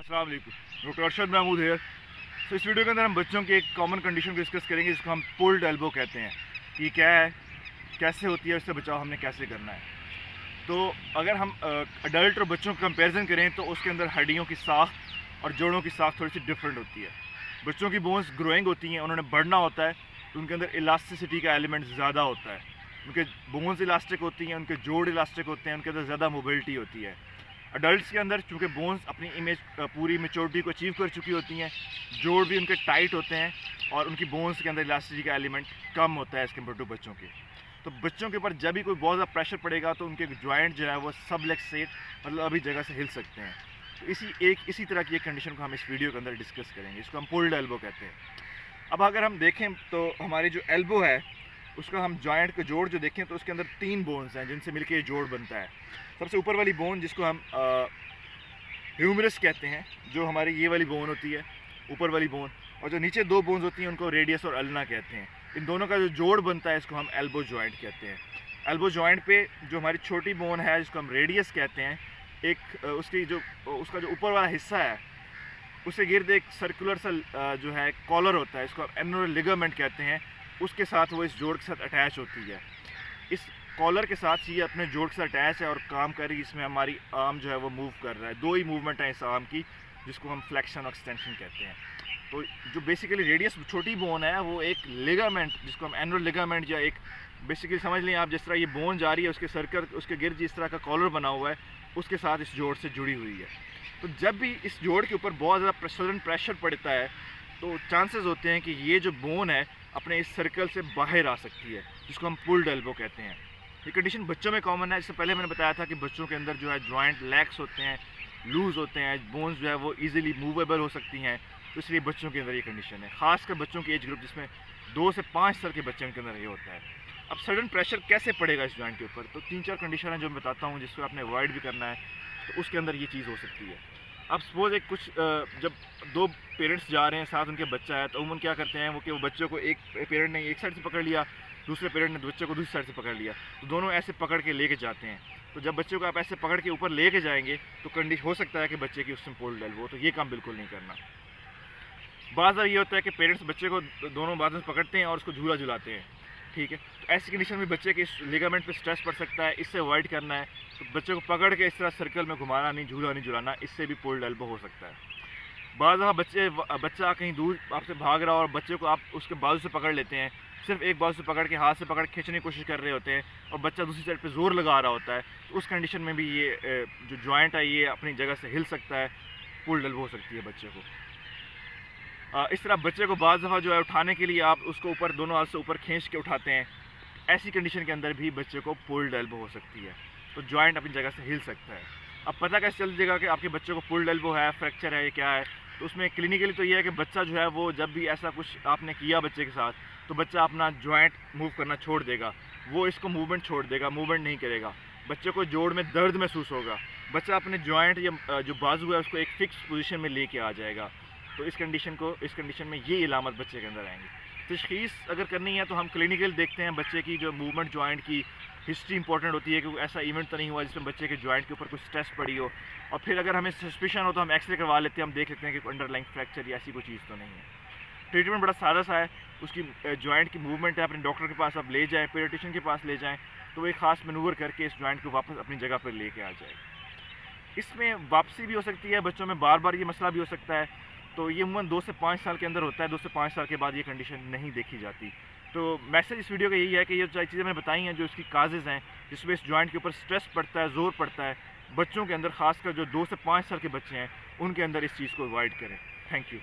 अस्सलाम वालेकुम, डॉक्टर अरशद महमूद है। तो इस वीडियो के अंदर हम बच्चों की एक कॉमन कंडीशन को डिस्कस करेंगे जिसको हम पुल्ड एल्बो कहते हैं कि क्या है, कैसे होती है, उससे बचाव हमने कैसे करना है। तो अगर हम अडल्ट और बच्चों का कंपैरिजन करें तो उसके अंदर हड्डियों की साख और जोड़ों की साख थोड़ी सी डिफरेंट होती है। बच्चों की बोन्स ग्रोइंग होती हैं, उन्होंने बढ़ना होता है, तो उनके अंदर इलास्टिसिटी का एलिमेंट ज़्यादा होता है। उनके बोन्स इलास्टिक होती हैं, उनके जोड़ इलास्टिक होते हैं, उनके अंदर ज़्यादा मोबिलिटी होती है। अडल्ट्स के अंदर चूँकि बोन्स अपनी इमेज पूरी मेच्योरिटी को अचीव कर चुकी होती हैं, जोड़ भी उनके टाइट होते हैं और उनकी बोन्स के अंदर इलास्टिसिटी का एलिमेंट कम होता है एज़ कम्पेयर टू बच्चों के। तो बच्चों के ऊपर जब भी कोई बहुत ज़्यादा प्रेशर पड़ेगा तो उनके जॉइंट जो है वो सबलेक्सेट मतलब अभी जगह से हिल सकते हैं। तो इसी तरह की एक कंडीशन को हम इस वीडियो के अंदर डिस्कस करेंगे, इसको हम पुल्ड एल्बो कहते हैं। अब अगर हम देखें तो हमारी जो एल्बो है उसका हम जॉइंट के जोड़ जो देखें तो उसके अंदर 3 बोन्स हैं जिनसे मिलके ये जोड़ बनता है। सबसे ऊपर वाली बोन जिसको हम ह्यूमरस कहते हैं, जो हमारी ये वाली बोन होती है ऊपर वाली बोन, और जो नीचे 2 बोन्स होती हैं उनको रेडियस और अल्ना कहते हैं। इन दोनों का जो जोड़ बनता है इसको हम एल्बो जॉइंट कहते हैं। एल्बो जॉइंट पे जो हमारी छोटी बोन है जिसको हम रेडियस कहते हैं, उसका जो ऊपर वाला हिस्सा है उससे गिर्द एक सर्कुलर सा जो है कॉलर होता है, इसको हम एनुलर लिगामेंट कहते हैं। उसके साथ वो इस जोड़ के साथ अटैच होती है। इस कॉलर के साथ ये अपने जोड़ के साथ अटैच है और काम कर रही है। इसमें हमारी आर्म जो है वो मूव कर रहा है। 2 ही मूवमेंट है इस आर्म की जिसको हम फ्लेक्शन और एक्सटेंशन कहते हैं। तो जो बेसिकली रेडियस छोटी बोन है वो एक लिगामेंट जिसको हम एनुलर लिगामेंट या एक बेसिकली समझ लें आप, जिस तरह ये बोन जा रही है उसके सर्कल उसके गिर्द जिस तरह का कॉलर बना हुआ है उसके साथ इस जोड़ से जुड़ी हुई है। तो जब भी इस जोड़ के ऊपर बहुत ज़्यादा सडन प्रेशर पड़ता है तो चांसेस होते हैं कि ये जो बोन है अपने इस सर्कल से बाहर आ सकती है, जिसको हम पुल्ड एल्बो कहते हैं। ये कंडीशन बच्चों में कॉमन है। इससे पहले मैंने बताया था कि बच्चों के अंदर जो है जॉइंट लैक्स होते हैं, लूज़ होते हैं, बोन्स जो है वो इजीली मूवेबल हो सकती हैं। तो इसलिए बच्चों के अंदर ये कंडीशन है, खासकर बच्चों की एज ग्रुप जिसमें 2 से 5 साल के बच्चे के अंदर ये होता है। अब सडन प्रेशर कैसे पड़ेगा इस जॉइंट के ऊपर, तो 3-4 कंडीशन है जो मैं बताता हूँ जिसको आपने अवॉइड भी करना है। तो उसके अंदर ये चीज़ हो सकती है। अब सपोज जब 2 पेरेंट्स जा रहे हैं साथ, उनके बच्चा है, तो उमूमन क्या करते हैं वो बच्चे को एक पेरेंट ने एक साइड से पकड़ लिया, दूसरे पेरेंट ने बच्चे को दूसरी साइड से पकड़ लिया, तो दोनों ऐसे पकड़ के लेके जाते हैं। तो जब बच्चे को आप ऐसे पकड़ के ऊपर लेके जाएंगे तो कंडीशन हो सकता है कि बच्चे की उसमें पुल्ड एल्बो, तो ये काम बिल्कुल नहीं करना। बाज़ बार ये होता है कि पेरेंट्स बच्चे को दोनों बाजू से पकड़ते हैं और उसको झूला झुलाते हैं, ठीक है। तो ऐसी कंडीशन में बच्चे के इस लिगामेंट पे स्ट्रेस पड़ सकता है, इससे अवॉइड करना है। तो बच्चे को पकड़ के इस तरह सर्कल में घुमाना नहीं, झूला नहीं झुलाना, इससे भी पुल्ड एल्बो हो सकता है। बाज़ दफ़ा बच्चा कहीं दूर आपसे भाग रहा हो और बच्चे को आप उसके बाजू से पकड़ लेते हैं, सिर्फ एक बाजू से पकड़ के हाथ से पकड़ खींचने की कोशिश कर रहे होते हैं और बच्चा दूसरी साइड पे ज़ोर लगा रहा होता है, तो उस कंडीशन में भी ये जो जॉइंट है ये अपनी जगह से हिल सकता है, पुल्ड एल्बो हो सकती है बच्चे को। इस तरह बच्चे को बाज़ दफ़ा जो है उठाने के लिए आप उसको ऊपर दोनों हाथ से ऊपर खींच के उठाते हैं, ऐसी कंडीशन के अंदर भी बच्चे को पुल्ड एल्बो हो सकती है। तो जॉइंट अपनी जगह से हिल सकता है। अब पता कैसे चल जाएगा कि आपके बच्चे को पुल्ड एल्बो है, फ्रैक्चर है, या क्या है? तो उसमें क्लिनिकली तो ये है कि बच्चा जो है वो जब भी ऐसा कुछ आपने किया बच्चे के साथ तो बच्चा अपना जॉइंट मूव करना छोड़ देगा, वो इसको मूवमेंट छोड़ देगा, मूवमेंट नहीं करेगा। बच्चे को जोड़ में दर्द महसूस होगा, बच्चा अपने जॉइंट या जो बाजू है उसको एक फिक्स पोजीशन में लेके आ जाएगा। तो इस कंडीशन में ये इलामत बच्चे के अंदर आएंगी। तशख़ीस अगर करनी है तो हम क्लिनिकल देखते हैं बच्चे की जो मूवमेंट जॉइंट की हिस्ट्री इंपॉर्टेंट होती है कि ऐसा इवेंट तो नहीं हुआ जिसमें बच्चे के जॉइंट के ऊपर कुछ स्ट्रेस पड़ी हो, और फिर अगर हमें सस्पिशन हो तो हम एक्सरे करवा लेते हैं, हम देख लेते हैं कि अंडरलाइंग फ्रैक्चर या ऐसी कोई चीज़ तो नहीं है। ट्रीटमेंट बड़ा सादा सा है, उसकी जॉइंट की मूवमेंट है, अपने डॉक्टर के पास आप ले जाएँ, पीडियाट्रिशियन के पास ले जाएँ, तो वो एक ख़ास मैनूवर करके इस जॉइंट को वापस अपनी जगह पर लेके आ जाएगा। इसमें वापसी भी हो सकती है, बच्चों में बार बार ये मसला भी हो सकता है। तो ये उम्र 2 से 5 साल के अंदर होता है, 2 से 5 साल के बाद ये कंडीशन नहीं देखी जाती। तो मैसेज इस वीडियो का यही है कि ये जो चीज़ें मैंने बताई हैं जो इसकी काजेज़ हैं जिसमें इस जॉइंट के ऊपर स्ट्रेस पड़ता है, ज़ोर पड़ता है, बच्चों के अंदर खासकर जो 2 से 5 साल के बच्चे हैं उनके अंदर इस चीज़ को अवॉइड करें। Thank you.